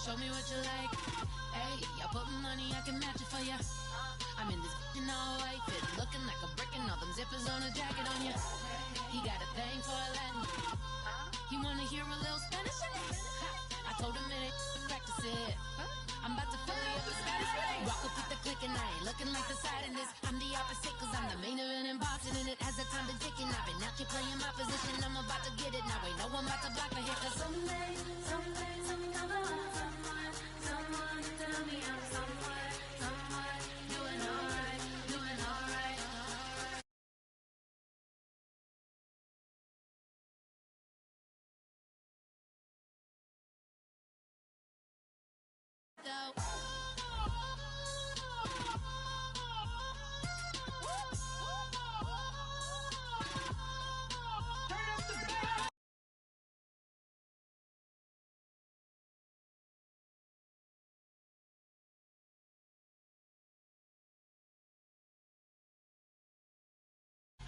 show me what you like. Hey, I put money, I can match it for ya. I'm in this all white fit, looking like a brick and all them zippers on a jacket on ya. He got a thing for a Latin. He wanna hear a little Spanish in it. I told him it ain't practice it. I'm about to fill you up with Spanish words. Rock up with the click and I ain't looking like the side in this. I'm the opposite cause I'm the main event in boxing and it has the time been ticking. I've been out here playing my position. I'm about to get it now. Ain't no one about to block my hit cause someday I'm alone. Someone to tell me I'm somewhere doing alright.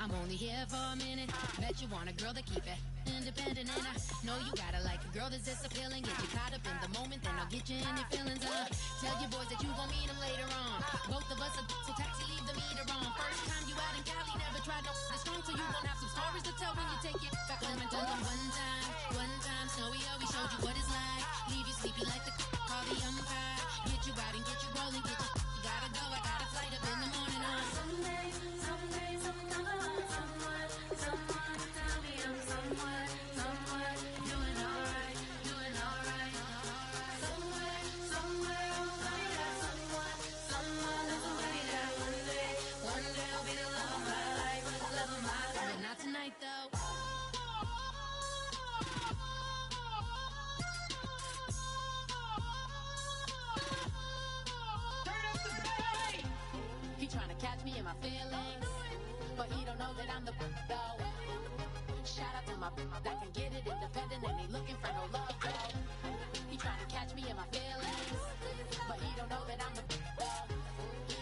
I'm only here for a minute. Bet you want a girl to keep it independent, and I know you gotta like a girl that's this appealing. Get you caught up in the moment, then I'll get you in your feelings. Tell your boys that you gon' meet them later on. Both of us are so taxi, leave the meter on. First time you out in Cali, never tried no strong, so you gon' have some stories to tell when you take it back home and tell them one time, Snowy always showed you what it's like. Leave you sleepy like the call the umpire. Get you out and get you rolling, get you gotta go. I got a flight up in the morning on someday, come on. Someone tell me I'm somewhere doing alright. Somewhere, somebody got somebody that one day I'll be the love of my life, but not tonight though. Turn up the bass. He trying to catch me in my feelings, but he don't know that I'm the though. Shout out to my that can get it independent and ain't looking for no love though. He trying to catch me in my feelings, but he don't know that I'm the though.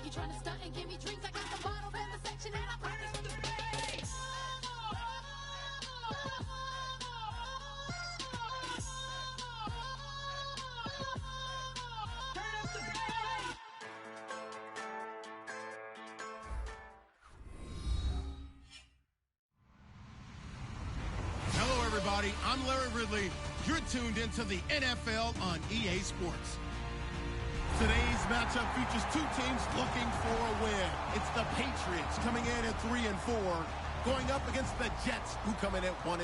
He trying to stunt and give me drinks. I got the bottles in the section and I practice with the bass. Turn up the bass. Hello, everybody. I'm Larry Ridley. You're tuned into the NFL on EA Sports. Today's matchup features two teams looking for a win. It's the Patriots coming in at 3-4, going up against the Jets, who come in at 1-6.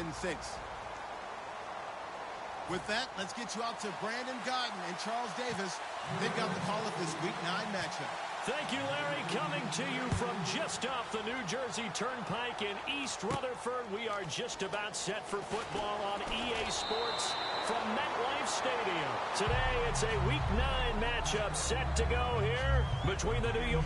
With that, let's get you out to Brandon Godden and Charles Davis. They've got the call of this Week 9 matchup. Thank you, Larry. Coming to you from just off the New Jersey Turnpike in East Rutherford. We are just about set for football on EA Sports from MetLife Stadium. Today, it's a Week 9 matchup set to go here between the New York...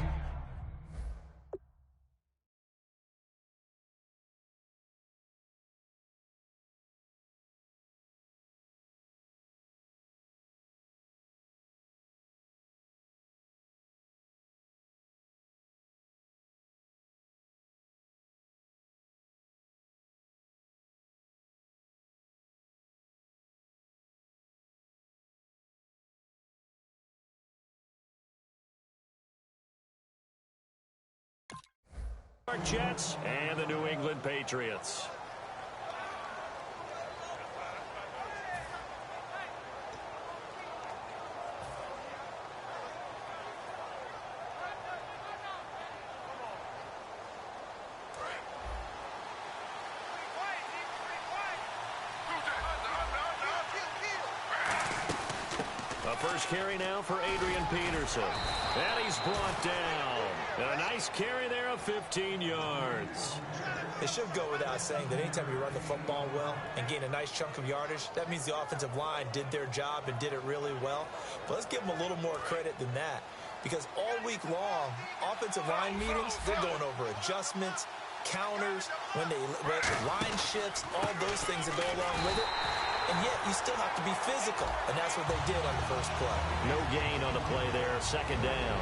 Jets and the New England Patriots. A first carry now for Adrian Peterson. And he's brought down. And a nice carry there of 15 yards. It should go without saying that anytime you run the football well and gain a nice chunk of yardage, that means the offensive line did their job and did it really well. But let's give them a little more credit than that, because all week long, offensive line meetings, they're going over adjustments, counters, when line shifts, all those things that go along with it. And yet, you still have to be physical, and that's what they did on the first play. No gain on the play there, second down.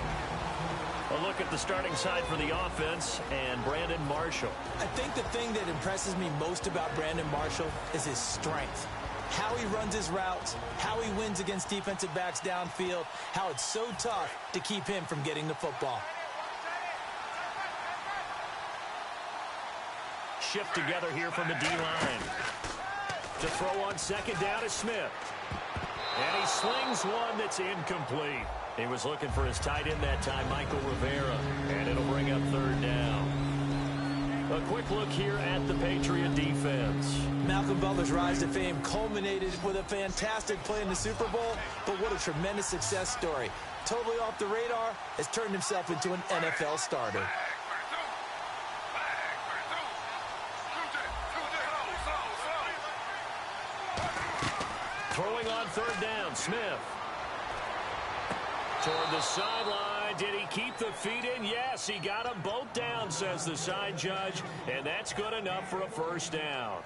A look at the starting side for the offense and Brandon Marshall. I think the thing that impresses me most about Brandon Marshall is his strength. how he runs his routes, how he wins against defensive backs downfield, how it's so tough to keep him from getting the football. Shift together here from the D-line. To throw on second down is Smith. And he slings one that's incomplete. He was looking for his tight end that time, Michael Rivera. And it'll bring up third down. A quick look here at the Patriot defense. Malcolm Butler's rise to fame culminated with a fantastic play in the Super Bowl, but what a tremendous success story. Totally off the radar, has turned himself into an NFL starter. Throwing on third down, Smith. Toward the sideline. Did he keep the feet in? Yes, he got them both down, says the side judge, and that's good enough for a first down.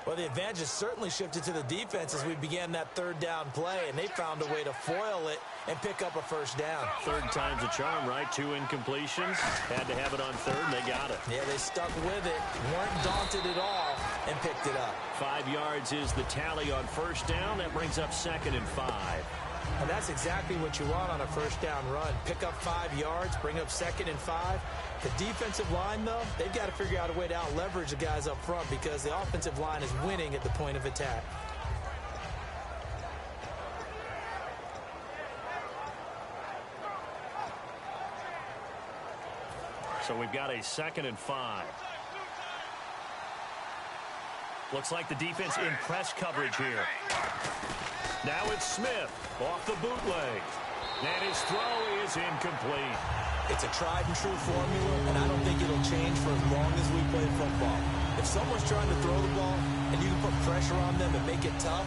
Well, the advantage has certainly shifted to the defense as we began that third down play, and they found a way to foil it and pick up a first down. Third time's a charm, right? 2 incompletions. Had to have it on third, and they got it. Yeah, they stuck with it, weren't daunted at all, and picked it up. 5 yards is the tally on first down. That brings up 2nd and 5. And that's exactly what you want on a first down run. Pick up 5 yards, bring up 2nd and 5. The defensive line, though, they've got to figure out a way to out-leverage the guys up front because the offensive line is winning at the point of attack. So we've got a 2nd and 5. Looks like the defense in press coverage here. Now it's Smith off the bootleg. And his throw is incomplete. It's a tried-and-true formula, and I don't think it'll change for as long as we play football. If someone's trying to throw the ball and you can put pressure on them and make it tough,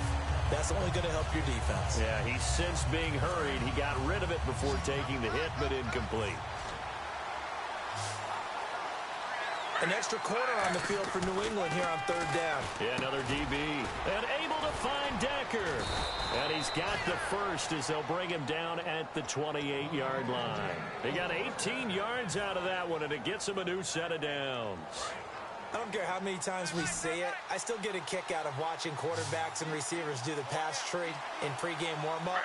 that's only going to help your defense. Yeah, he's since being hurried. He got rid of it before taking the hit, but incomplete. An extra corner on the field for New England here on third down. Yeah, another DB. And able to find Decker. And he's got the first as they'll bring him down at the 28-yard line. They got 18 yards out of that one, and it gets him a new set of downs. I don't care how many times we say it. I still get a kick out of watching quarterbacks and receivers do the pass tree in pregame warm-up.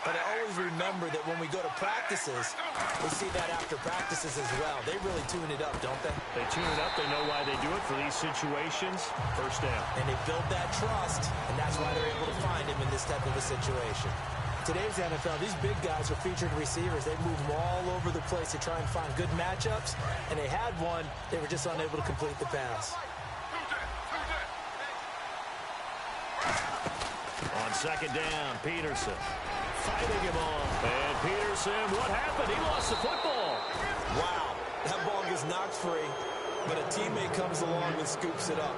But I always remember that when we go to practices, we see that after practices as well. They really tune it up, don't they? They tune it up. They know why they do it for these situations. First down. And they build that trust, and that's why they're able to find him in this type of a situation. Today's NFL, these big guys are featured receivers. They move them all over the place to try and find good matchups, and they had one. They were just unable to complete the pass. On second down, Peterson. Fighting him off. And Peterson, what happened? He lost the football. Wow, that ball gets knocked free, but a teammate comes along and scoops it up.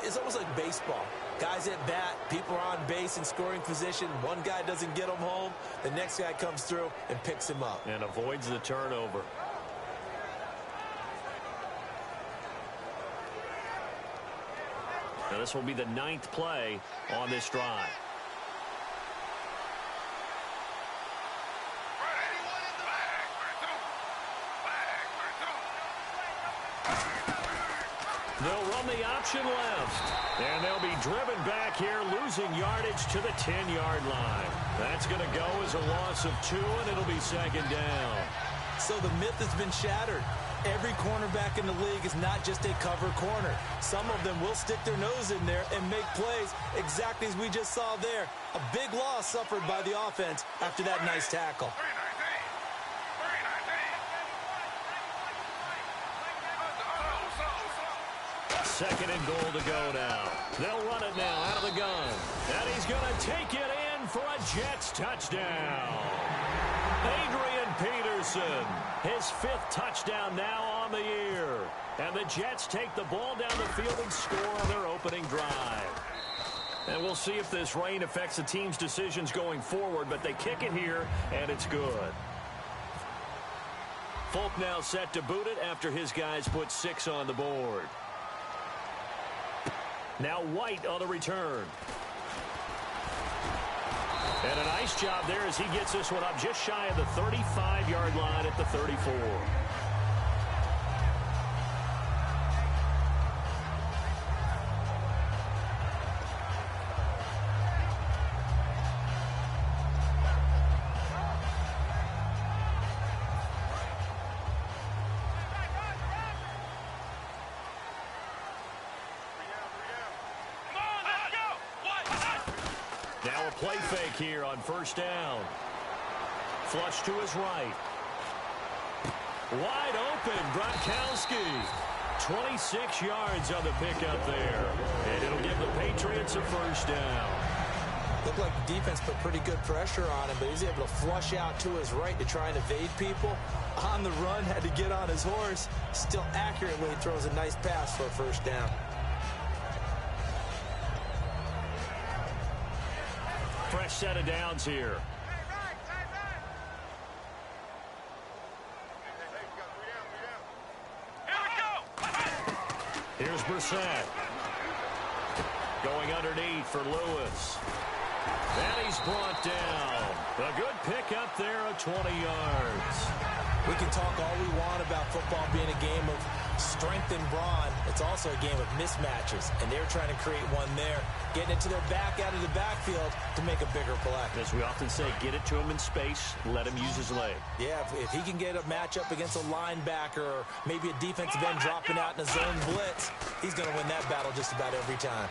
It's almost like baseball. Guys at bat, people are on base in scoring position. One guy doesn't get him home. The next guy comes through and picks him up. And avoids the turnover. Now this will be the 9th play on this drive. They'll run the option left. And they'll be driven back here, losing yardage to the 10-yard line. That's going to go as a loss of 2, and it'll be second down. So the myth has been shattered. Every cornerback in the league is not just a cover corner. Some of them will stick their nose in there and make plays exactly as we just saw there. A big loss suffered by the offense after that nice tackle. Second and goal to go now. They'll run it now out of the gun. And he's going to take it in for a Jets touchdown. Adrian Peterson, his 5th touchdown now on the year. And the Jets take the ball down the field and score on their opening drive. And we'll see if this rain affects the team's decisions going forward, but they kick it here, and it's good. Folk now set to boot it after his guys put 6 on the board. Now White on the return. And a nice job there as he gets this one up just shy of the 35-yard line at the 34. play fake here on first down. Flush to his right. Wide open, Gronkowski. 26 yards on the pickup there. And it'll give the Patriots a first down. Looked like the defense put pretty good pressure on him, but he's able to flush out to his right to try and evade people. On the run, had to get on his horse. Still accurately throws a nice pass for a first down. Fresh set of downs here. Here's Brissett. Going underneath for Lewis. And he's brought down. A good pickup there of 20 yards. We can talk all we want about football being a game of strength and brawn. It's also a game of mismatches, and they're trying to create one there, getting it to their back out of the backfield to make a bigger play. As we often say, get it to him in space, let him use his leg. Yeah, if he can get a matchup against a linebacker or maybe a defensive end dropping out in a zone blitz, he's going to win that battle just about every time.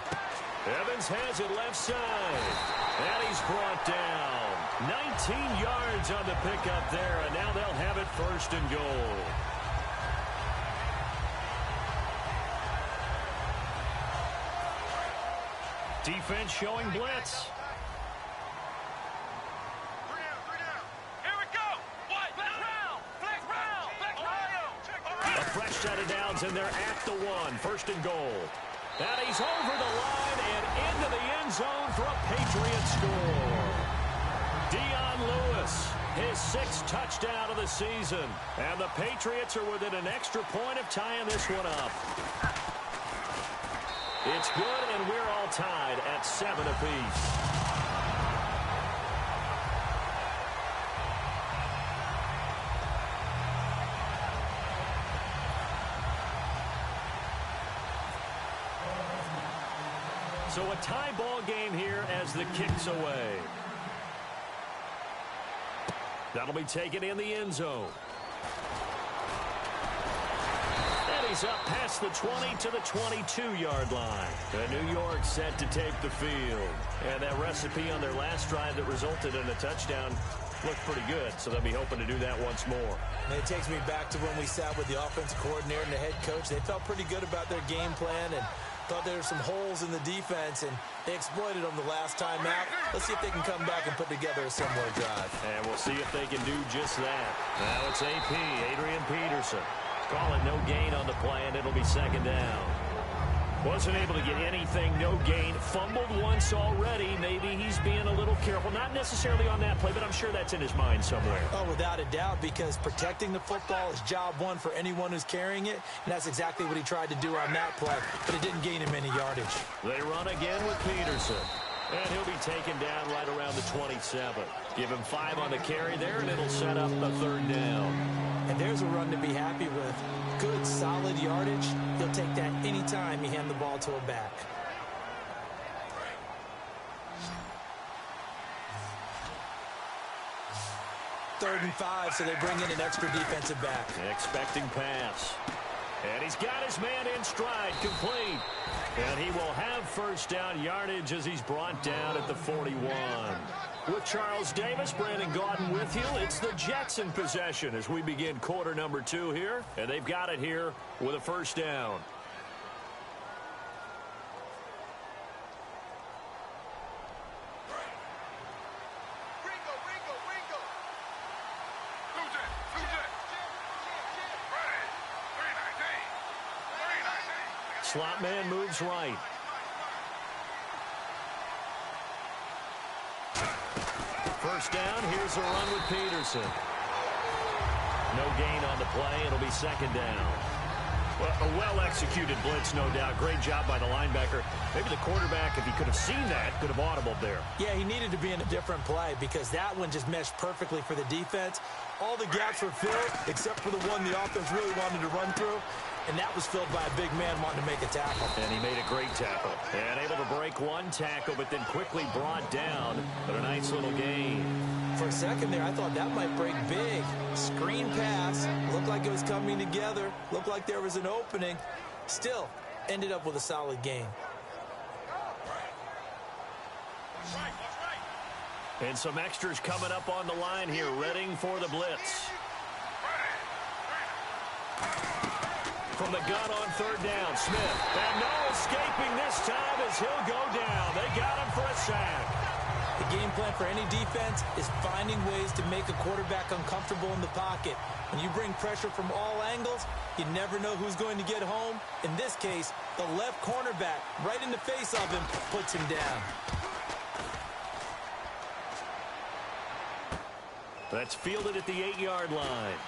Evans has it left side, and he's brought down. 19 yards on the pickup there, and now they'll have it first and goal. Defense showing blitz. A fresh set of downs, and they're at the one. First and goal. And he's over the line and into the end zone for a Patriot score. Dion Lewis, his 6th touchdown of the season. And the Patriots are within an extra point of tying this one up. It's good, and we're all tied at 7 apiece. So a tie ball game here as the kick's away. That'll be taken in the end zone. And he's up past the 20 to the 22-yard line. The New York set to take the field. And that recipe on their last drive that resulted in a touchdown looked pretty good, so they'll be hoping to do that once more. And it takes me back to when we sat with the offensive coordinator and the head coach. They felt pretty good about their game plan and thought there were some holes in the defense, and they exploited them the last time out. Let's see if they can come back and put together a similar drive. And we'll see if they can do just that. Now it's AP, Adrian Peterson. Call it no gain on the play, and it'll be second down. Wasn't able to get anything, no gain. Fumbled once already. Maybe he's being a little careful. Not necessarily on that play, but I'm sure that's in his mind somewhere. Oh, without a doubt, because protecting the football is job one for anyone who's carrying it, and that's exactly what he tried to do on that play, but it didn't gain him any yardage. They run again with Peterson, and he'll be taken down right around the 27. Give him 5 on the carry there, and it'll set up the third down. And there's a run to be happy with. Good, solid yardage. He'll take that anytime you hand the ball to a back. Third and 5, so they bring in an extra defensive back. Expecting pass. And he's got his man in stride, complete. And he will have first down yardage as he's brought down at the 41. With Charles Davis, Brandon Gaudin with you. It's the Jets in possession as we begin quarter number 2 here. And they've got it here with a first down. Slot man moves right. First down, here's a run with Peterson. No gain on the play, it'll be second down. Well, a well-executed blitz, no doubt. Great job by the linebacker. Maybe the quarterback, if he could have seen that, could have audibled there. Yeah, he needed to be in a different play because that one just meshed perfectly for the defense. All the gaps were filled except for the one the offense really wanted to run through, and that was filled by a big man wanting to make a tackle. And he made a great tackle. And able to break one tackle, but then quickly brought down. But a nice little gain. For a second there, I thought that might break big. Screen pass. Looked like it was coming together. Looked like there was an opening. Still, ended up with a solid gain. And some extras coming up on the line here, readying for the blitz. From the gun on third down, Smith. And no escaping this time as he'll go down. They got him for a sack. The game plan for any defense is finding ways to make a quarterback uncomfortable in the pocket. When you bring pressure from all angles, you never know who's going to get home. In this case, the left cornerback, right in the face of him, puts him down. That's fielded at the 8-yard line.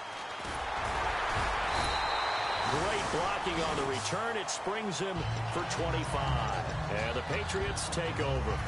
Great blocking on the return. It springs him for 25. And the Patriots take over.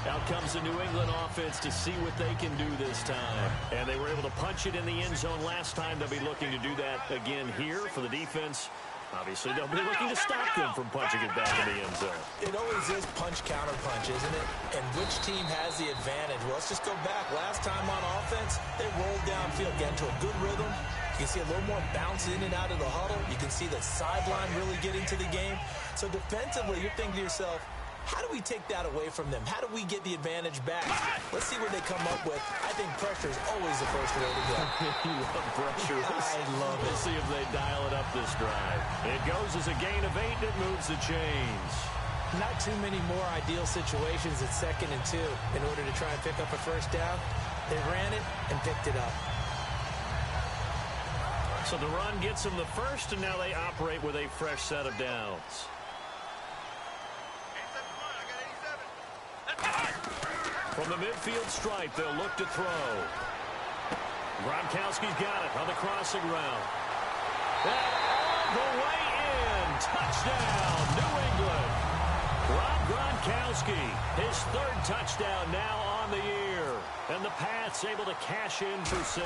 Out comes the New England offense to see what they can do this time. And they were able to punch it in the end zone last time. They'll be looking to do that again here for the defense. Obviously, they'll be looking to stop them from punching it back in the end zone. It always is punch-counter-punch, isn't it? And which team has the advantage? Well, let's just go back. Last time on offense, they rolled downfield, get into a good rhythm. You can see a little more bounce in and out of the huddle. You can see the sideline really getting to the game. So defensively, you're thinking to yourself, how do we take that away from them? How do we get the advantage back? Let's see what they come up with. I think pressure is always the first way to go. You love pressure. I love it. We'll see if they dial it up this drive. It goes as a gain of 8, and it moves the chains. Not too many more ideal situations at 2nd and 2 in order to try and pick up a first down. They ran it and picked it up. So the run gets them the first, and now they operate with a fresh set of downs. From the midfield stripe, they'll look to throw. Gronkowski's got it on the crossing route. And all the way in. Touchdown, New England. Rob Gronkowski, his 3rd touchdown now on the year. And the Pats able to cash in for 6.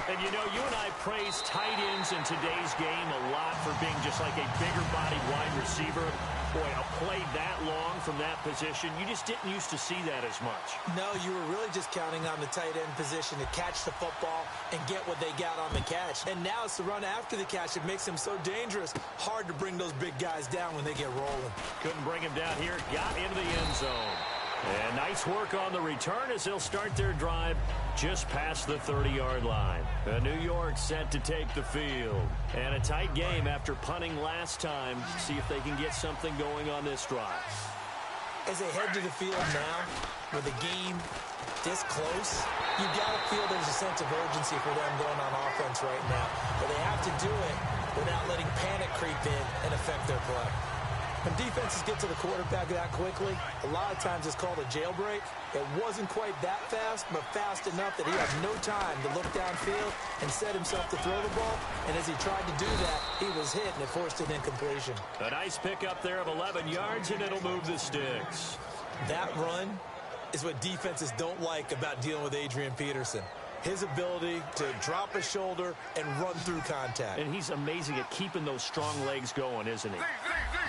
And, you know, you and I praise tight ends in today's game a lot for being just like a bigger-bodied wide receiver. Boy, a play that long from that position, you just didn't used to see that as much. No, you were really just counting on the tight end position to catch the football and get what they got on the catch. And now it's the run after the catch that makes him so dangerous. Hard to bring those big guys down when they get rolling. Couldn't bring him down here. Got into the end zone. And nice work on the return as they'll start their drive just past the 30-yard line. New York set to take the field. And a tight game after punting last time. See if they can get something going on this drive. As they head to the field now, with the game this close, you got to feel there's a sense of urgency for them going on offense right now. But they have to do it without letting panic creep in and affect their play. When defenses get to the quarterback that quickly, a lot of times it's called a jailbreak. It wasn't quite that fast, but fast enough that he had no time to look downfield and set himself to throw the ball. And as he tried to do that, he was hit, and it forced an incompletion. A nice pickup there of 11 yards, and it'll move the sticks. That run is what defenses don't like about dealing with Adrian Peterson. His ability to drop a shoulder and run through contact. And he's amazing at keeping those strong legs going, isn't he?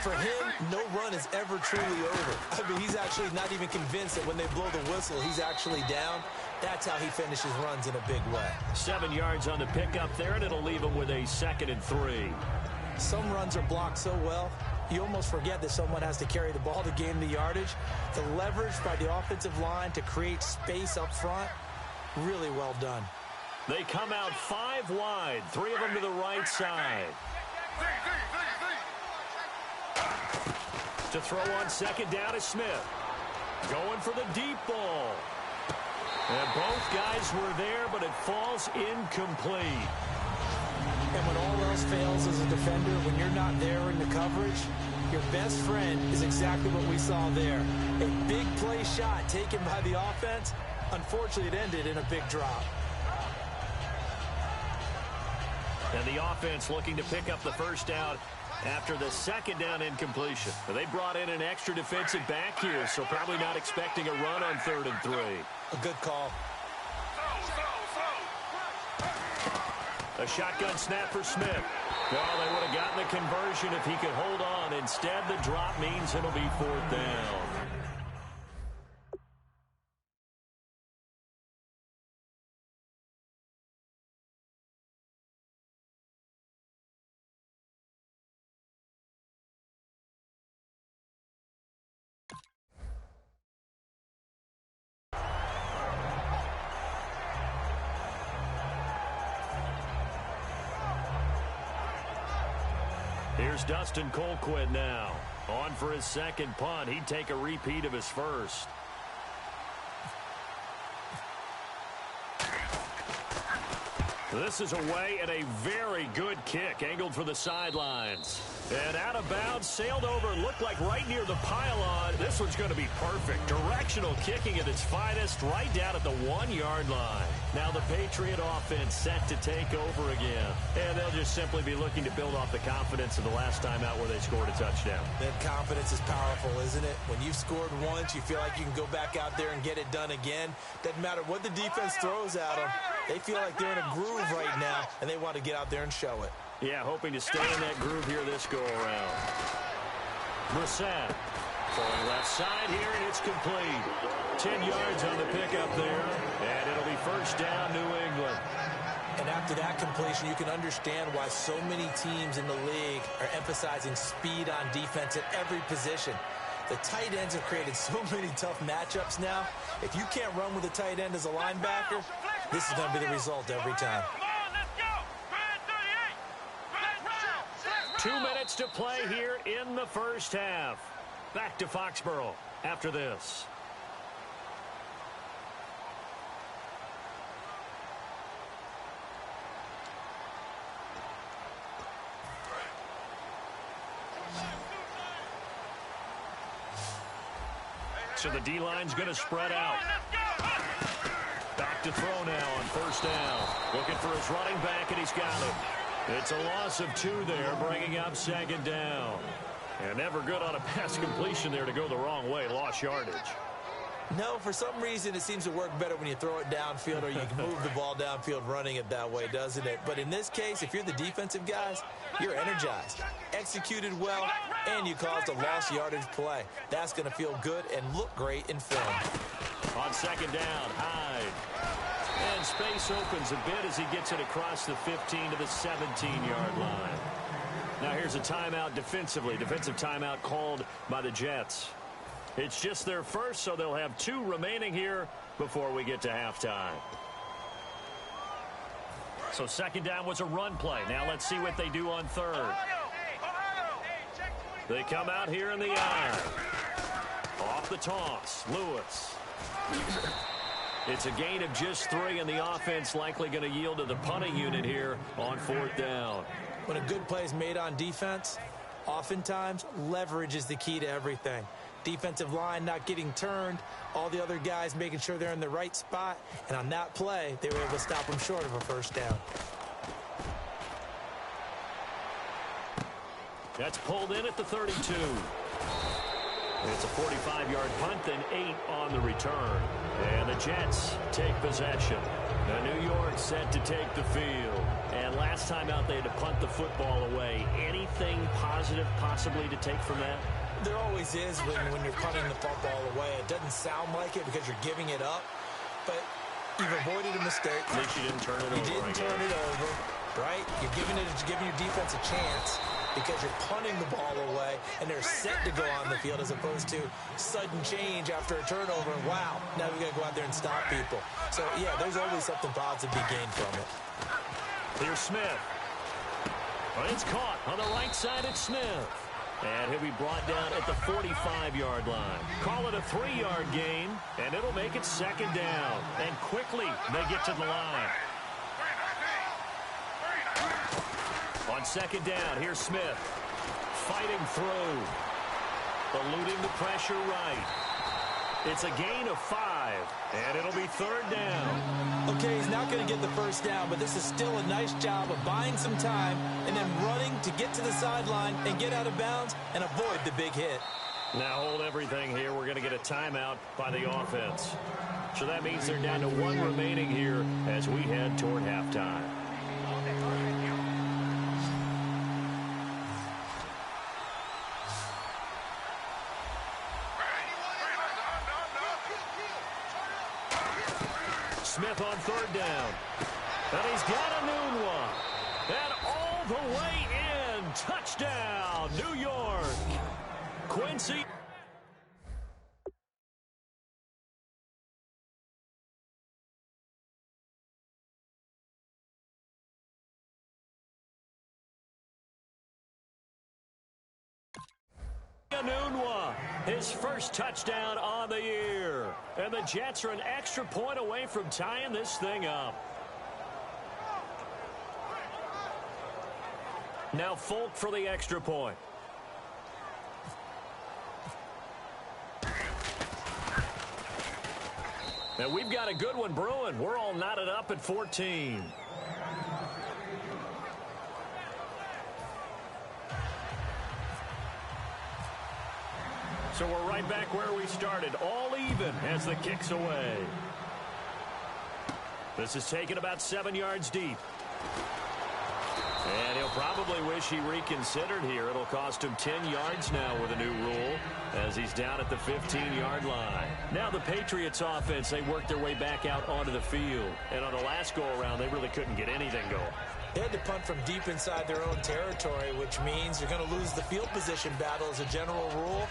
For him, no run is ever truly over. I mean, he's actually not even convinced that when they blow the whistle, he's actually down. That's how he finishes runs in a big way. 7 yards on the pickup there, and it'll leave him with a 2nd and 3. Some runs are blocked so well, you almost forget that someone has to carry the ball to gain the yardage. The leverage by the offensive line to create space up front, really well done. They come out 5 wide, 3 of them to the right side. To throw on 2nd down is Smith. Going for the deep ball. And both guys were there, but it falls incomplete. And when all else fails as a defender, when you're not there in the coverage, your best friend is exactly what we saw there. A big play shot taken by the offense. Unfortunately, it ended in a big drop. And the offense looking to pick up the first down after the 2nd down incompletion. They brought in an extra defensive back here, so probably not expecting a run on 3rd and 3. A good call. A shotgun snap for Smith. Well, they would have gotten the conversion if he could hold on. Instead, the drop means it'll be 4th down. Here's Dustin Colquitt now. On for his second punt. He'd take a repeat of his first. This is away and a very good kick, angled for the sidelines. And out of bounds, sailed over, looked like right near the pylon. This one's going to be perfect. Directional kicking at its finest, right down at the 1-yard line. Now the Patriot offense set to take over again. And they'll just simply be looking to build off the confidence of the last time out where they scored a touchdown. That confidence is powerful, isn't it? When you've scored once, you feel like you can go back out there and get it done again. Doesn't matter what the defense throws at them. They feel like they're in a groove right now, and they want to get out there and show it. Yeah, hoping to stay in that groove here this go-around. Brissett going left side here, and it's complete. 10 yards on the pickup there, and it'll be first down, New England. And after that completion, you can understand why so many teams in the league are emphasizing speed on defense at every position. The tight ends have created so many tough matchups now. If you can't run with a tight end as a linebacker, this is going to be the result every time. 2 minutes to play here in the first half. Back to Foxborough after this. So the D-line's going to spread out. Back to throw now on first down. Looking for his running back, and he's got him. It's a loss of 2 there, bringing up second down. And never good on a pass completion there to go the wrong way. Lost yardage. No, for some reason it seems to work better when you throw it downfield or you can move the ball downfield running it that way, doesn't it? But in this case, if you're the defensive guys, you're energized, executed well, and you caused a lost yardage play. That's going to feel good and look great in film. On second down, Hyde. And space opens a bit as he gets it across the 15 to the 17-yard line. Now here's a timeout defensively. Defensive timeout called by the Jets. It's just their first, so they'll have 2 remaining here before we get to halftime. So second down was a run play. Now let's see what they do on third. They come out here in the eye. Off the toss, Lewis. It's a gain of just 3, and the offense likely going to yield to the punting unit here on fourth down. When a good play is made on defense, oftentimes leverage is the key to everything. Defensive line not getting turned, all the other guys making sure they're in the right spot, and on that play, they were able to stop them short of a first down. That's pulled in at the 32. It's a 45-yard punt, then 8 on the return. And the Jets take possession. Now New York set to take the field. And last time out, they had to punt the football away. Anything positive possibly to take from that? There always is when you're punting the football away. It doesn't sound like it because you're giving it up, but you've avoided a mistake. At least you didn't turn it over. You didn't turn it over, right? You're giving your defense a chance because you're punting the ball away, and they're set to go on the field as opposed to sudden change after a turnover, and wow, now we got to go out there and stop people. So, yeah, there's always something positive to be gained from it. Here's Smith. But it's caught on the right side. It's Smith. And he'll be brought down at the 45-yard line. Call it a 3-yard gain, and it'll make it second down. And quickly, they get to the line. On second down, here's Smith. Fighting through. Eluding the pressure right. It's a gain of 5, and it'll be third down. Okay, he's not going to get the first down, but this is still a nice job of buying some time and then running to get to the sideline and get out of bounds and avoid the big hit. Now hold everything here. We're going to get a timeout by the offense. So that means they're down to 1 remaining here as we head toward halftime. Smith on third down. And he's got a noon one. And all the way in. Touchdown, New York. Quincy. Anunwa, his first touchdown on the year. And the Jets are an extra point away from tying this thing up. Now Folk for the extra point. And we've got a good one brewing. We're all knotted up at 14. So we're right back where we started, all even as the kick's away. This is taken about 7 yards deep. And he'll probably wish he reconsidered here. It'll cost him 10 yards now with a new rule as he's down at the 15-yard line. Now the Patriots offense, they worked their way back out onto the field. And on the last go-around, they really couldn't get anything going. They had to punt from deep inside their own territory, which means you're going to lose the field position battle as a general rule.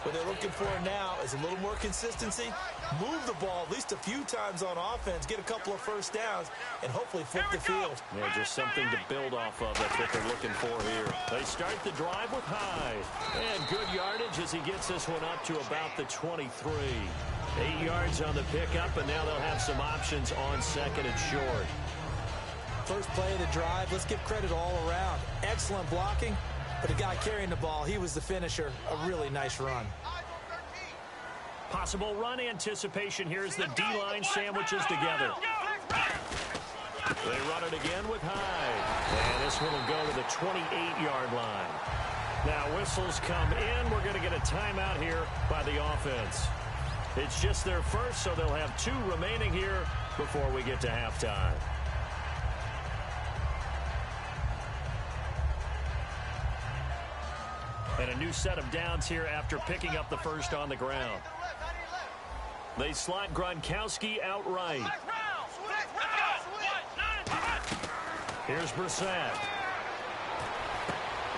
What they're looking for now is a little more consistency, move the ball at least a few times on offense, get a couple of first downs, and hopefully flip the field. Yeah, just something to build off of. That's what they're looking for here. They start the drive with Hyde. And good yardage as he gets this one up to about the 23. 8 yards on the pickup, and now they'll have some options on second and short. First play of the drive, let's give credit all around. Excellent blocking. But the guy carrying the ball, he was the finisher. A really nice run. Possible run anticipation here as the D-line sandwiches together. They run it again with Hyde. And this one will go to the 28-yard line. Now whistles come in. We're going to get a timeout here by the offense. It's just their first, so they'll have 2 remaining here before we get to halftime. And a new set of downs here after picking up the first on the ground. They slot Gronkowski outright. Here's Brissett.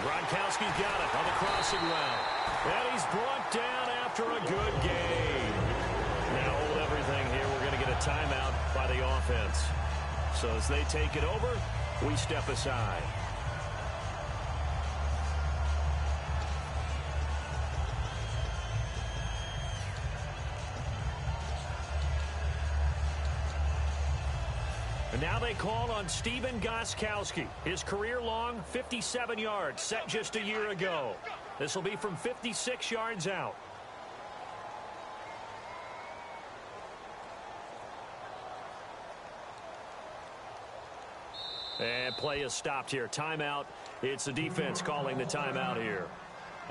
Gronkowski's got it on the crossing route. And he's brought down after a good gain. Now hold everything here. We're going to get a timeout by the offense. So as they take it over, we step aside. And now they call on Stephen Gostkowski. His career-long 57 yards set just a year ago. This will be from 56 yards out. And play is stopped here. Timeout. It's the defense calling the timeout here.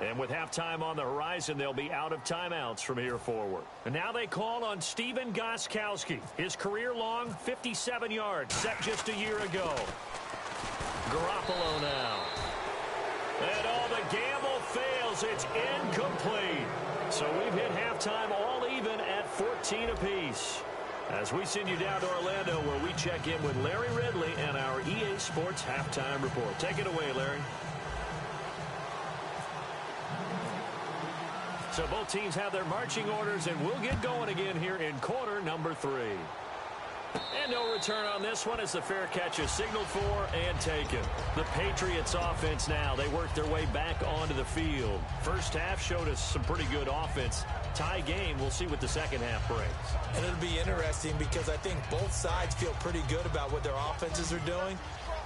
And with halftime on the horizon, they'll be out of timeouts from here forward. And now they call on Stephen Gostkowski. His career-long 57 yards set just a year ago. Garoppolo now. And the gamble fails. It's incomplete. So we've hit halftime all even at 14 apiece. As we send you down to Orlando, where we check in with Larry Ridley and our EA Sports Halftime Report. Take it away, Larry. So both teams have their marching orders, and we'll get going again here in quarter number 3. And no return on this one as the fair catch is signaled for and taken. The Patriots offense now, they work their way back onto the field. First half showed us some pretty good offense. Tie game, we'll see what the second half brings. And it'll be interesting because I think both sides feel pretty good about what their offenses are doing.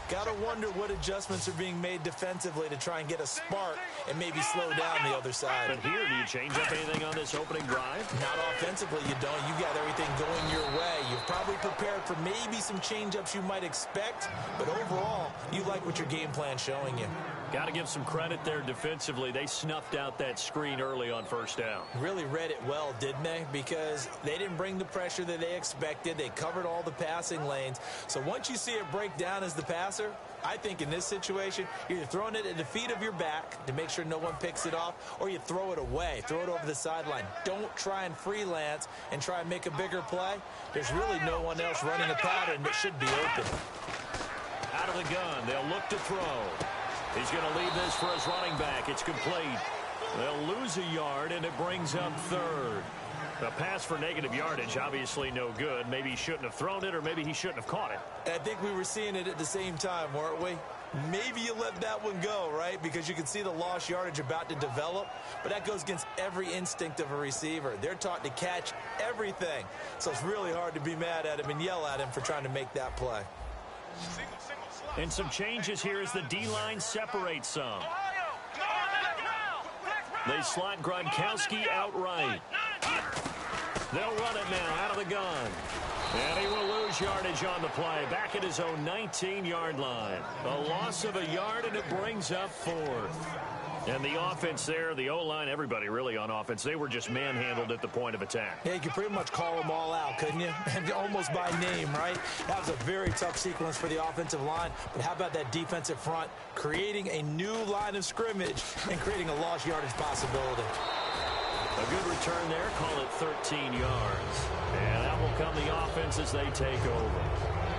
Got to wonder what adjustments are being made defensively to try and get a spark and maybe slow down the other side. But here, do you change up anything on this opening drive? Not offensively, you don't. You got everything going your way. You've probably prepared for maybe some change-ups you might expect, but overall, you like what your game plan's showing you. Got to give some credit there defensively. They snuffed out that screen early on first down. Really read it well, didn't they? Because they didn't bring the pressure that they expected. They covered all the passing lanes. So once you see it break down as the passer, I think in this situation, you're either throwing it at the feet of your back to make sure no one picks it off, or you throw it away, throw it over the sideline. Don't try and freelance and try and make a bigger play. There's really no one else running a pattern that should be open. Out of the gun, they'll look to throw. He's going to leave this for his running back. It's complete. They'll lose a yard, and it brings up third. A pass for negative yardage, obviously no good. Maybe he shouldn't have thrown it, or maybe he shouldn't have caught it. I think we were seeing it at the same time, weren't we? Maybe you let that one go, right? Because you can see the lost yardage about to develop, but that goes against every instinct of a receiver. They're taught to catch everything. So it's really hard to be mad at him and yell at him for trying to make that play. And some changes here as the D-line separates some. They slot Gronkowski outright. They'll run it now out of the gun. And he will lose yardage on the play. Back at his own 19-yard line. A loss of a yard, and it brings up 4th. And the offense there, the O-line, everybody really on offense, they were just manhandled at the point of attack. Yeah, you could pretty much call them all out, couldn't you? Almost by name, right? That was a very tough sequence for the offensive line. But how about that defensive front creating a new line of scrimmage and creating a lost yardage possibility? A good return there. Call it 13 yards. And that will come the offense as they take over.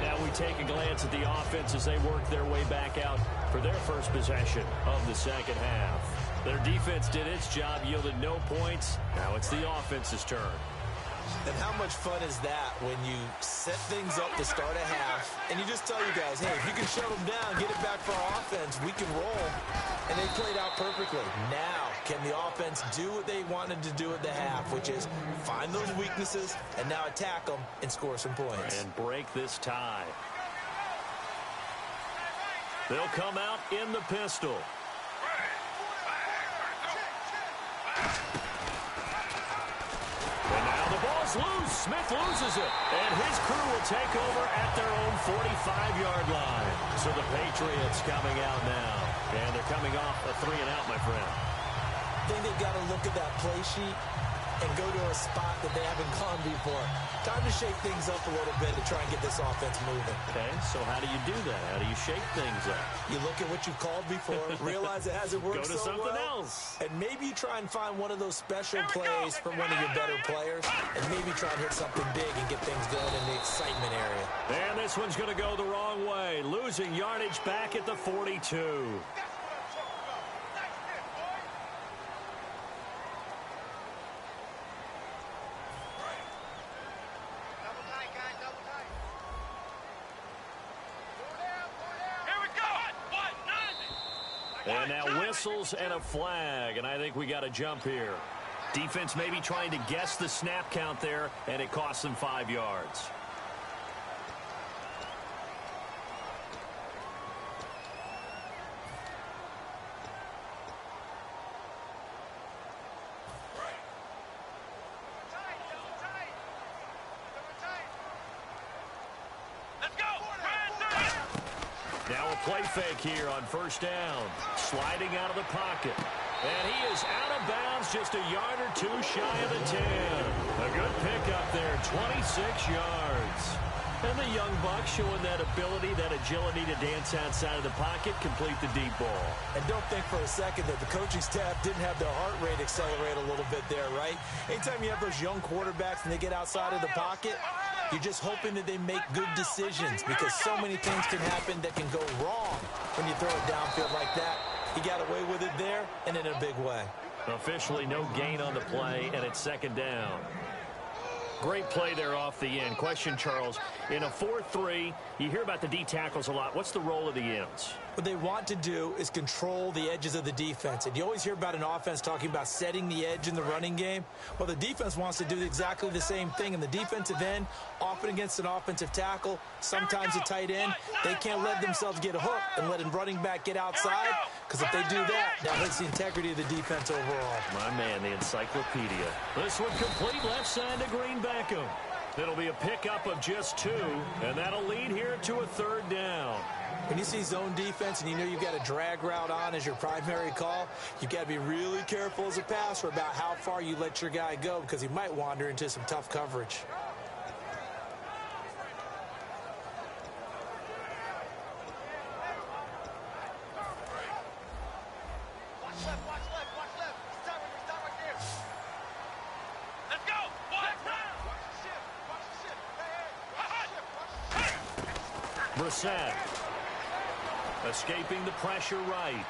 Now we take a glance at the offense as they work their way back out for their first possession of the second half. Their defense did its job, yielded no points. Now it's the offense's turn. And how much fun is that when you set things up to start a half and you just tell you guys, hey, if you can shut them down, get it back for our offense, we can roll. And they played out perfectly. Now, can the offense do what they wanted to do at the half, which is find those weaknesses and now attack them and score some points. And break this tie. They'll come out in the pistol. And now the ball's loose. Smith loses it. And his crew will take over at their own 45-yard line. So the Patriots coming out now. And they're coming off a 3-and-out, my friend. I think they've got to look at that play sheet and go to a spot that they haven't gone before. Time to shake things up a little bit to try and get this offense moving. Okay, so how do you do that? How do you shake things up? You look at what you've called before, realize it hasn't worked so well. Go to something else. And maybe you try and find one of those special plays from one of your better players, and maybe try and hit something big and get things going in the excitement area. And this one's going to go the wrong way, losing yardage back at the 42. And now whistles and a flag, and I think we got a jump here. Defense maybe trying to guess the snap count there, and it costs them 5 yards. Now a play fake here on first down. Sliding out of the pocket. And he is out of bounds, just a yard or two shy of the 10. A good pickup there, 26 yards. And the young buck showing that ability, that agility to dance outside of the pocket, complete the deep ball. And don't think for a second that the coaching staff didn't have their heart rate accelerate a little bit there, right? Anytime you have those young quarterbacks and they get outside of the pocket, you're just hoping that they make good decisions, because so many things can happen that can go wrong when you throw it downfield like that. He got away with it there and in a big way. Officially no gain on the play, and it's second down. Great play there off the end. Question, Charles, in a 4-3, you hear about the D tackles a lot. What's the role of the ends? What they want to do is control the edges of the defense. And you always hear about an offense talking about setting the edge in the running game. Well, the defense wants to do exactly the same thing. And the defensive end, often against an offensive tackle, sometimes a tight end, they can't let themselves get a hook and let a running back get outside, because if they do that, that hurts the integrity of the defense overall. My man, the encyclopedia. This one complete left side to Green Beckham. It'll be a pickup of just 2, and that'll lead here to a third down. When you see zone defense and you know you've got a drag route on as your primary call, you've got to be really careful as a passer about how far you let your guy go, because he might wander into some tough coverage. Brissett escaping the pressure right.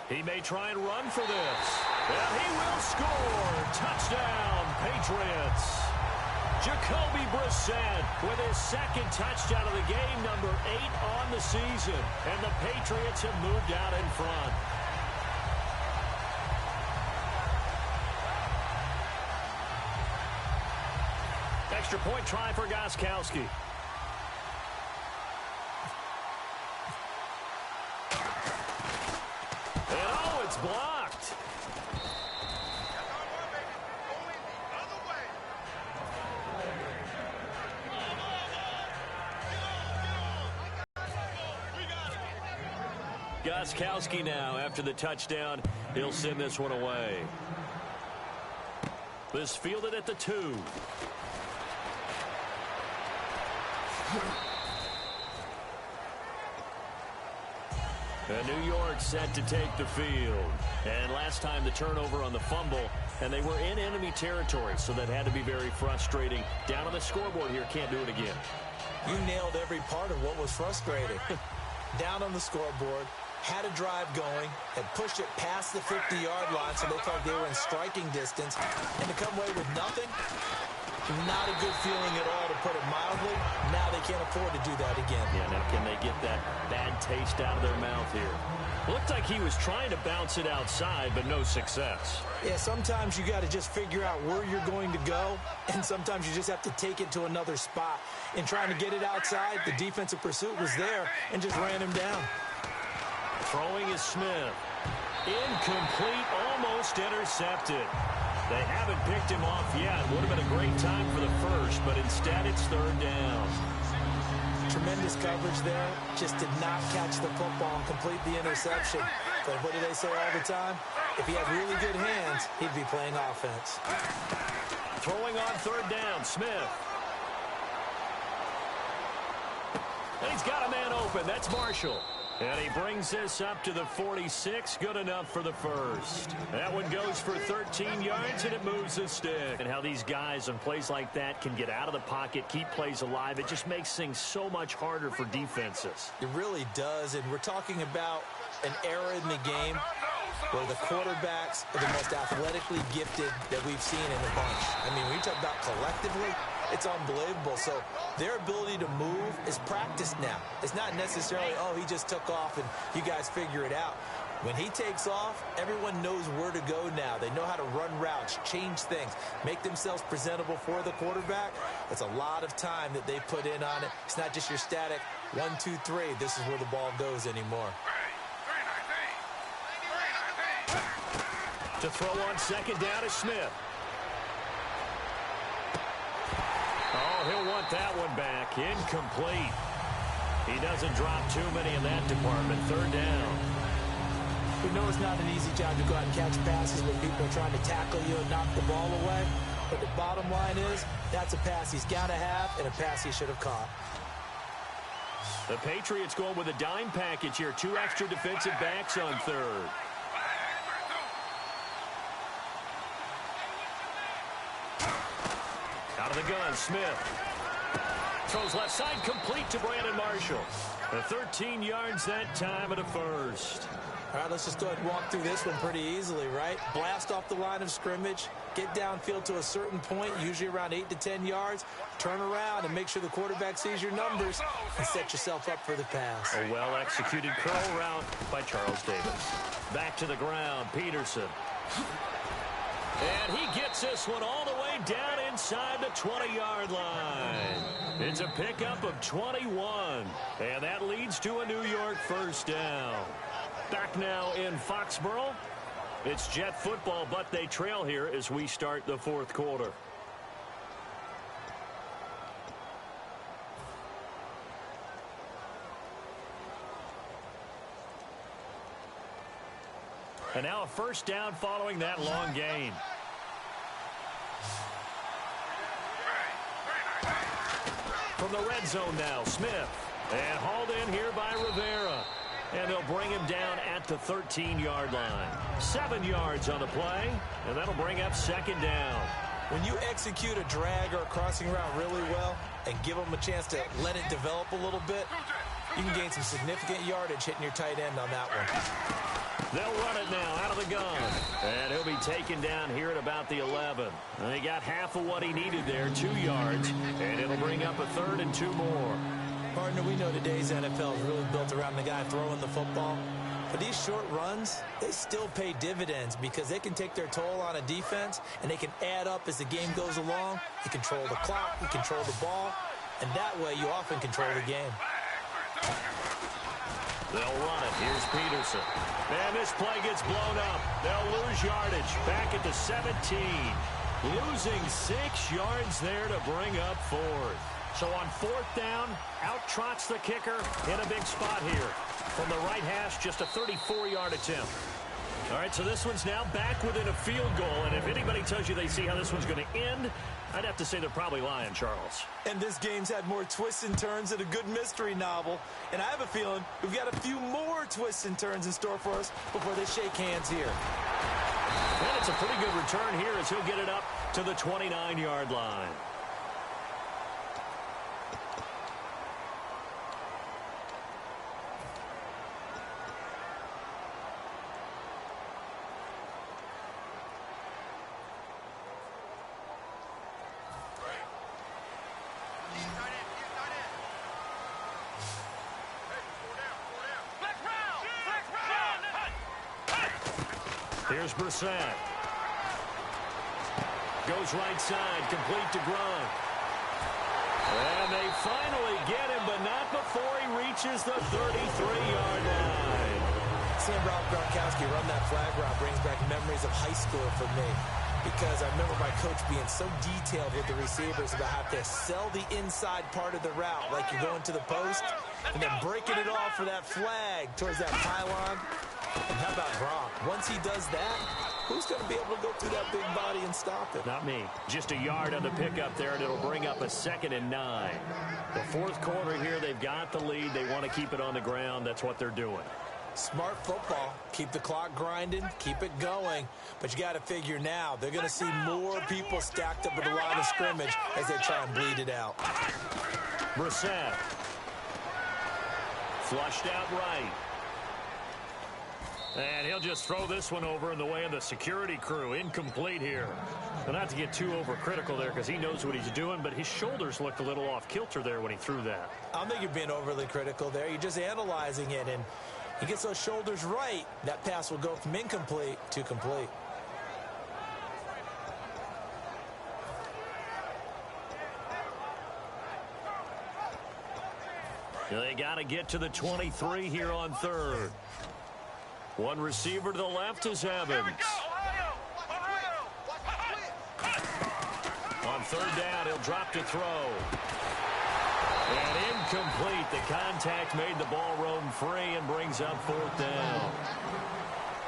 He may try and run for this. And he will score. Touchdown, Patriots. Jacoby Brissett with his second touchdown of the game, number 8 on the season. And the Patriots have moved out in front. Extra point try for Gostkowski. And oh, it's blocked. Gostkowski now, after the touchdown, he'll send this one away. This fielded at the 2. And New York set to take the field. And last time the turnover on the fumble, and they were in enemy territory, so that had to be very frustrating. Down on the scoreboard here, can't do it again. You nailed every part of what was frustrating. Down on the scoreboard, had a drive going, had pushed it past the 50-yard line, so they felt they were in striking distance, and to come away with nothing, not a good feeling at all, to put it mildly. Now they can't afford to do that again. Yeah, now can they get that bad taste out of their mouth here? Looked like he was trying to bounce it outside, but no success. Yeah, sometimes you got to just figure out where you're going to go, and sometimes you just have to take it to another spot. In trying to get it outside, the defensive pursuit was there and just ran him down. Throwing is Smith. Incomplete, almost intercepted. They haven't picked him off yet. Would have been a great time for the first, but instead it's 3rd down. Tremendous coverage there. Just did not catch the football and complete the interception. But what do they say all the time? If he had really good hands, he'd be playing offense. Throwing on 3rd down, Smith. And he's got a man open. That's Marshall. And he brings this up to the 46. Good enough for the first. That one goes for 13 yards, and it moves the stick. And how these guys on plays like that can get out of the pocket, keep plays alive, it just makes things so much harder for defenses. It really does, and we're talking about an era in the game where the quarterbacks are the most athletically gifted that we've seen in a bunch. I mean, when you talk about collectively, it's unbelievable. So their ability to move is practiced now. It's not necessarily, oh, he just took off and you guys figure it out. When he takes off, everyone knows where to go now. They know how to run routes, change things, make themselves presentable for the quarterback. That's a lot of time that they put in on it. It's not just your static 1, 2, 3. This is where the ball goes anymore. To throw on 2nd down is Smith. Oh, he'll want that one back. Incomplete. He doesn't drop too many in that department. 3rd down. We know it's not an easy job to go out and catch passes when people are trying to tackle you and knock the ball away. But the bottom line is, that's a pass he's got to have and a pass he should have caught. The Patriots going with a dime package here. 2 extra defensive backs on 3rd. Out of the gun, Smith. Throws left side, complete to Brandon Marshall. The 13 yards that time at a first. All right, let's just go ahead and walk through this one pretty easily, right? Blast off the line of scrimmage, get downfield to a certain point, usually around 8 to 10 yards, turn around and make sure the quarterback sees your numbers and set yourself up for the pass. A well-executed curl route by Charles Davis. Back to the ground, Peterson. And he gets this one all the way down inside the 20-yard line. It's a pickup of 21. And that leads to a New York 1st down. Back now in Foxborough. It's Jet football, but they trail here as we start the 4th quarter. And now a 1st down following that long gain. From the red zone now, Smith. And hauled in here by Rivera. And they'll bring him down at the 13-yard line. 7 yards on the play, and that'll bring up 2nd down. When you execute a drag or a crossing route really well and give them a chance to let it develop a little bit, You can gain some significant yardage hitting your tight end on that one. They'll run it now out of the gun. And he'll be taken down here at about the 11. And he got half of what he needed there, 2 yards. And it'll bring up a 3rd and 2 more. Partner, we know today's NFL is really built around the guy throwing the football. But these short runs, they still pay dividends because they can take their toll on a defense and they can add up as the game goes along. You control the clock, you control the ball, and that way you often control the game. They'll run it. Here's Peterson. And this play gets blown up. They'll lose yardage back at the 17. Losing 6 yards there to bring up 4th. So on 4th down, out trots the kicker in a big spot here. From the right hash, just a 34-yard attempt. All right, so this one's now back within a field goal. And if anybody tells you they see how this one's going to end, I'd have to say they're probably lying, Charles. And this game's had more twists and turns than a good mystery novel. And I have a feeling we've got a few more twists and turns in store for us before they shake hands here. And it's a pretty good return here as he'll get it up to the 29-yard line. Here's Brissett. Goes right side, complete to Grunt. And they finally get him, but not before he reaches the 33-yard line. Seeing Rob Gronkowski run that flag route brings back memories of high school for me. Because I remember my coach being so detailed with the receivers about how to sell the inside part of the route, like you're going to the post, and then breaking it off for that flag towards that pylon. And how about Gronk? Once he does that, who's going to be able to go through that big body and stop it? Not me. Just a yard on the pickup there, and it'll bring up a 2nd and 9. The 4th quarter here, they've got the lead. They want to keep it on the ground. That's what they're doing. Smart football. Keep the clock grinding. Keep it going. But you got to figure now, they're going to see more people stacked up at the line of scrimmage as they try and bleed it out. Brissett. Flushed out right. And he'll just throw this one over in the way of the security crew. Incomplete here. But not to get too overcritical there because he knows what he's doing, but his shoulders looked a little off kilter there when he threw that. I don't think you're being overly critical there. You're just analyzing it, and he gets those shoulders right. That pass will go from incomplete to complete. They got to get to the 23 here on 3rd. One receiver to the left is Evans. On 3rd down, he'll drop to throw. And incomplete. The contact made the ball roam free and brings up 4th down.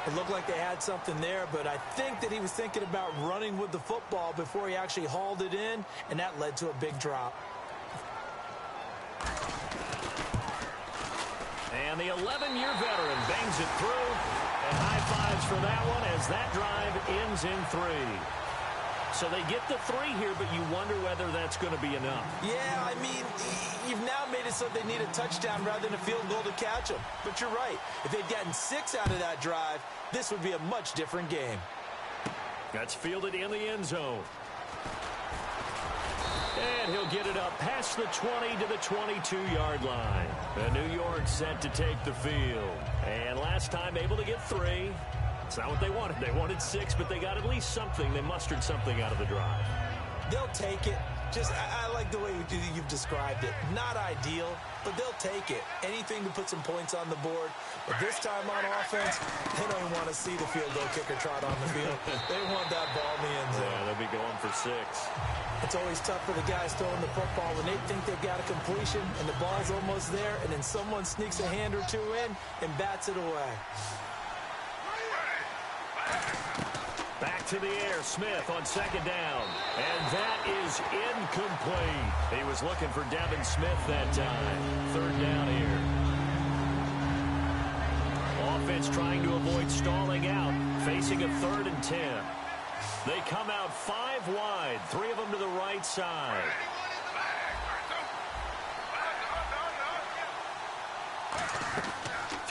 It looked like they had something there, but I think that he was thinking about running with the football before he actually hauled it in, and that led to a big drop. And the 11-year veteran bangs it through. And high fives for that one as that drive ends in 3. So they get the 3 here, but you wonder whether that's going to be enough. Yeah, I mean, you've now made it so they need a touchdown rather than a field goal to catch them. But you're right. If they'd gotten 6 out of that drive, this would be a much different game. That's fielded in the end zone. And he'll get it up past the 20 to the 22-yard line. The New York set to take the field. And last time able to get 3. It's not what they wanted. They wanted 6, but they got at least something. They mustered something out of the drive. They'll take it. I like the way you've described it. Not ideal, but they'll take it. Anything to put some points on the board. But this time on offense, they don't even want to see the field goal kicker trot on the field. They want that ball in the end zone. Yeah, they'll be going for 6. It's always tough for the guys throwing the football when they think they've got a completion and the ball's almost there, and then someone sneaks a hand or 2 in and bats it away. Back to the air, Smith on 2nd down. And that is incomplete. He was looking for Devin Smith that time. 3rd down here. Offense trying to avoid stalling out, facing a 3rd and 10. They come out 5 wide, 3 of them to the right side.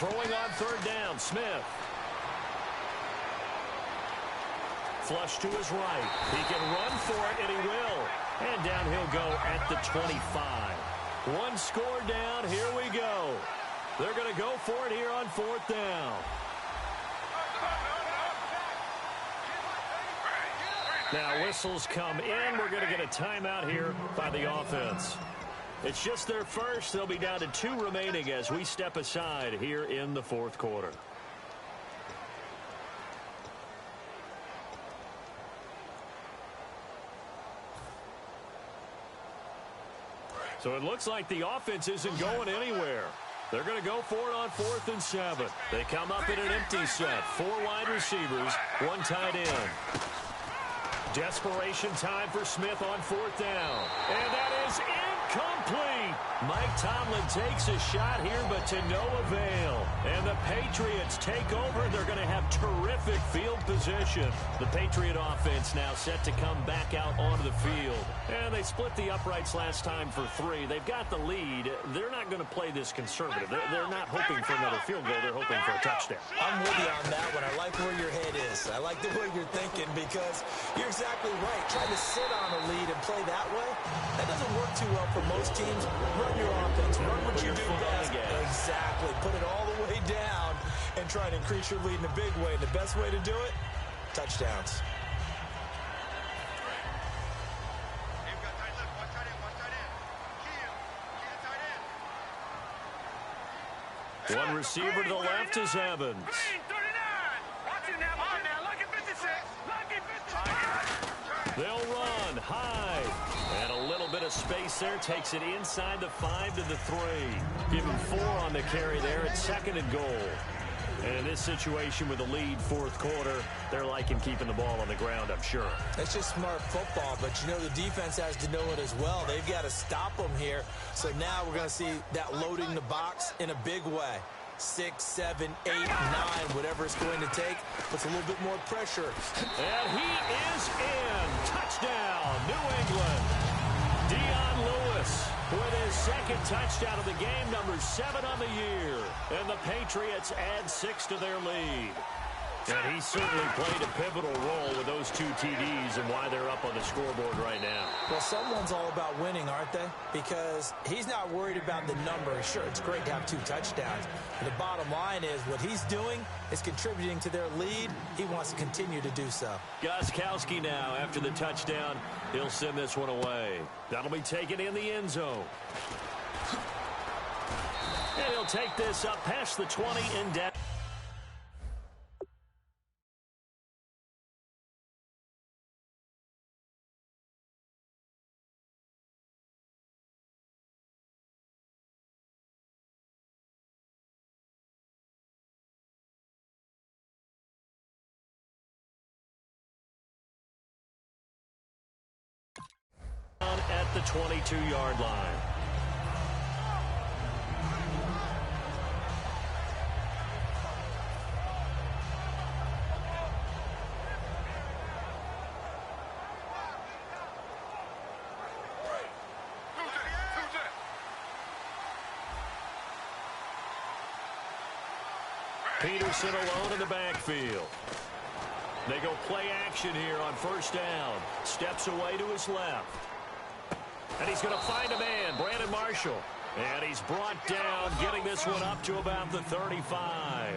Throwing on third down, Smith. Flush to his right. He can run for it, and he will. And down he'll go at the 25. One score down. Here we go. They're going to go for it here on fourth down. Now whistles come in. We're going to get a timeout here by the offense. It's just their first. They'll be down to 2 remaining as we step aside here in the fourth quarter. So it looks like the offense isn't going anywhere. They're going to go for it on 4th and 7. They come up in an empty set. 4 wide receivers, 1 tight end. Desperation time for Smith on 4th down. And that is incomplete. Mike Tomlin takes a shot here, but to no avail. And the Patriots take over. They're going to have terrific field position. The Patriot offense now set to come back out onto the field. And they split the uprights last time for 3. They've got the lead. They're not going to play this conservative. They're not hoping for another field goal. They're hoping for a touchdown. I'm with you on that one. I like where your head is. I like the way you're thinking because you're exactly right. Trying to sit on a lead and play that way, that doesn't work too well for most teams. Run your offense. Run what you do best. Exactly. Put it all the way down and try to increase your lead in a big way. And the best way to do it, touchdowns. One receiver to the left is Evans. They'll run high. And a little bit of space there. Takes it inside the 5 to the 3. Give him 4 on the carry there. It's 2nd and goal. And in this situation with the lead 4th quarter, they're liking keeping the ball on the ground, I'm sure. That's just smart football, but you know the defense has to know it as well. They've got to stop them here. So now we're going to see that loading the box in a big way. 6, 7, 8, 9, whatever it's going to take. Puts a little bit more pressure. And he is in. Touchdown, New England. Dion Lewis with his 2nd touchdown of the game, number 7 on the year. And the Patriots add 6 to their lead. And he certainly played a pivotal role with those 2 TDs and why they're up on the scoreboard right now. Well, someone's all about winning, aren't they? Because he's not worried about the number. Sure, it's great to have 2 touchdowns. But the bottom line is what he's doing is contributing to their lead. He wants to continue to do so. Gostkowski now, after the touchdown, he'll send this one away. That'll be taken in the end zone. And he'll take this up past the 20 and down. At the 22-yard line. Peterson alone in the backfield. They go play action here on 1st down. Steps away to his left. And he's going to find a man, Brandon Marshall. And he's brought down, getting this one up to about the 35.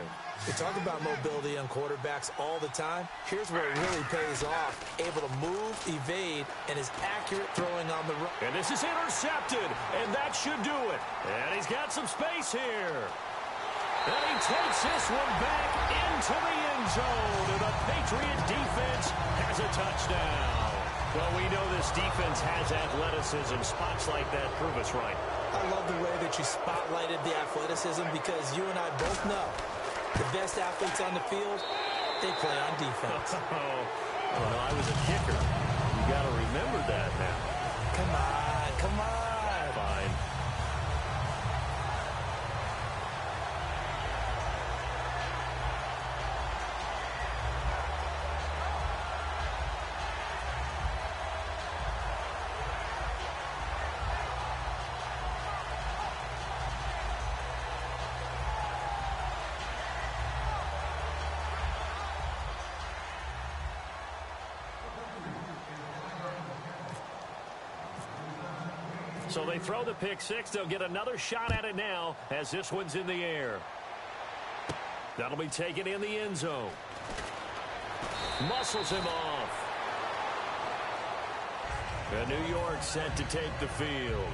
We talk about mobility on quarterbacks all the time. Here's where it really pays off. Able to move, evade, and is accurate throwing on the run. And this is intercepted, and that should do it. And he's got some space here. And he takes this one back into the end zone. And the Patriot defense has a touchdown. Well, we know this defense has athleticism. Spots like that prove us right. I love the way that you spotlighted the athleticism because you and I both know the best athletes on the field, they play on defense. Well, I was a kicker. You got to remember that now. Come on, come on. Fine. So they throw the pick six. They'll get another shot at it now as this one's in the air. That'll be taken in the end zone. Muscles him off. And New York set to take the field.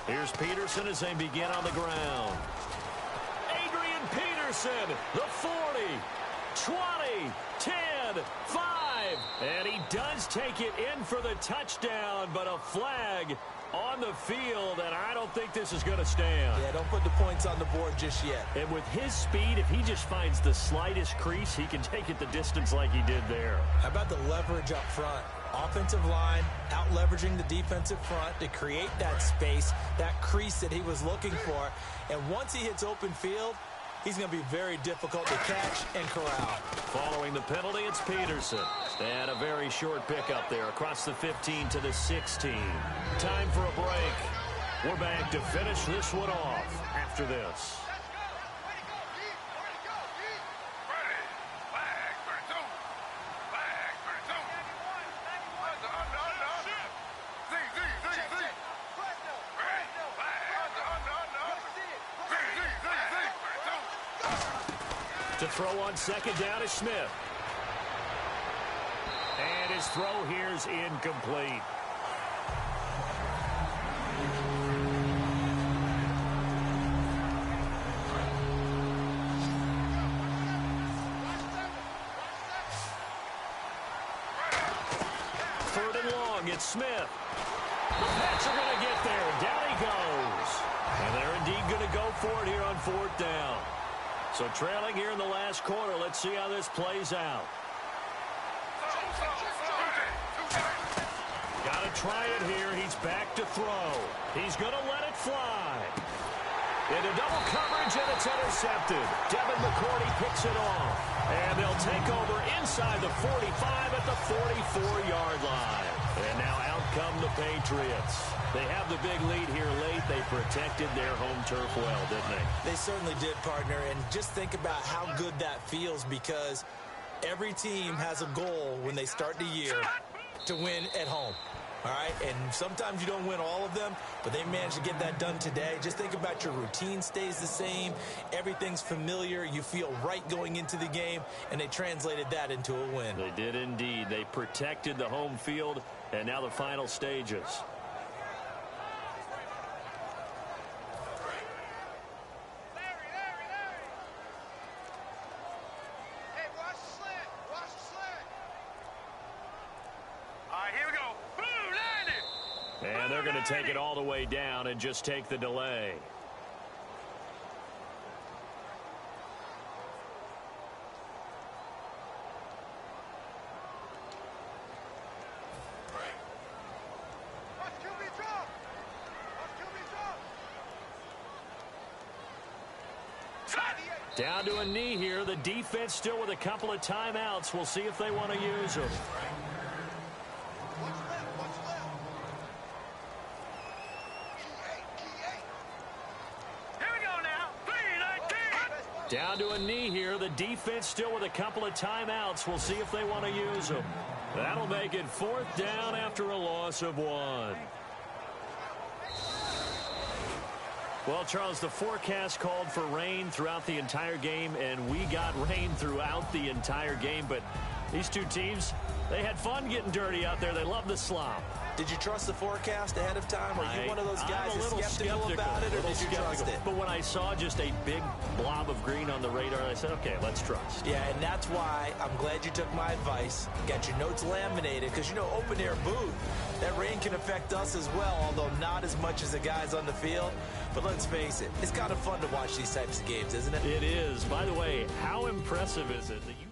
Here's Peterson as they begin on the ground. Adrian Peterson, the 40, 20, 10, 5. And he does take it in for the touchdown, but a flag on the field, and I don't think this is going to stand. Yeah, don't put the points on the board just yet. And with his speed, if he just finds the slightest crease, he can take it the distance like he did there. How about the leverage up front? Offensive line out leveraging the defensive front to create that space, that crease that he was looking for. And once he hits open field, he's going to be very difficult to catch and corral. Following the penalty, it's Peterson. And a very short pickup there across the 15 to the 16. Time for a break. We're back to finish this one off after this. To throw on second down is Smith. And his throw here is incomplete. Third and long, it's Smith. The Pats are going to get there. Down he goes. And they're indeed going to go for it here on fourth down. So trailing here in the last quarter. Let's see how this plays out. Got to try it here. He's back to throw. He's going to let it fly. Into double coverage, and it's intercepted. Devin McCourty picks it off. And they'll take over inside the 45 at the 44-yard line. And now out come the Patriots. They have the big lead here late. They protected their home turf well, didn't they? They certainly did, partner. And just think about how good that feels, because every team has a goal when they start the year to win at home. All right, and sometimes you don't win all of them, but they managed to get that done today. Just think about your routine stays the same. Everything's familiar. You feel right going into the game, and they translated that into a win. They did indeed. They protected the home field, and now the final stages. And they're going to take it all the way down and just take the delay. Down to a knee here. The defense still with a couple of timeouts. We'll see if they want to use them. Down to a knee here. The defense still with a couple of timeouts. We'll see if they want to use them. That'll make it fourth down after a loss of 1. Well, Charles, the forecast called for rain throughout the entire game, and we got rain throughout the entire game. But these two teams, they had fun getting dirty out there. They love the slop. Did you trust the forecast ahead of time? Are you one of those guys that's skeptical about it, or did you trust it? But when I saw just a big blob of green on the radar, I said, okay, let's trust. Yeah, and that's why I'm glad you took my advice. Got your notes laminated, because, you know, open air boot, that rain can affect us as well, although not as much as the guys on the field. But let's face it, it's kind of fun to watch these types of games, isn't it? It is. By the way, how impressive is it that you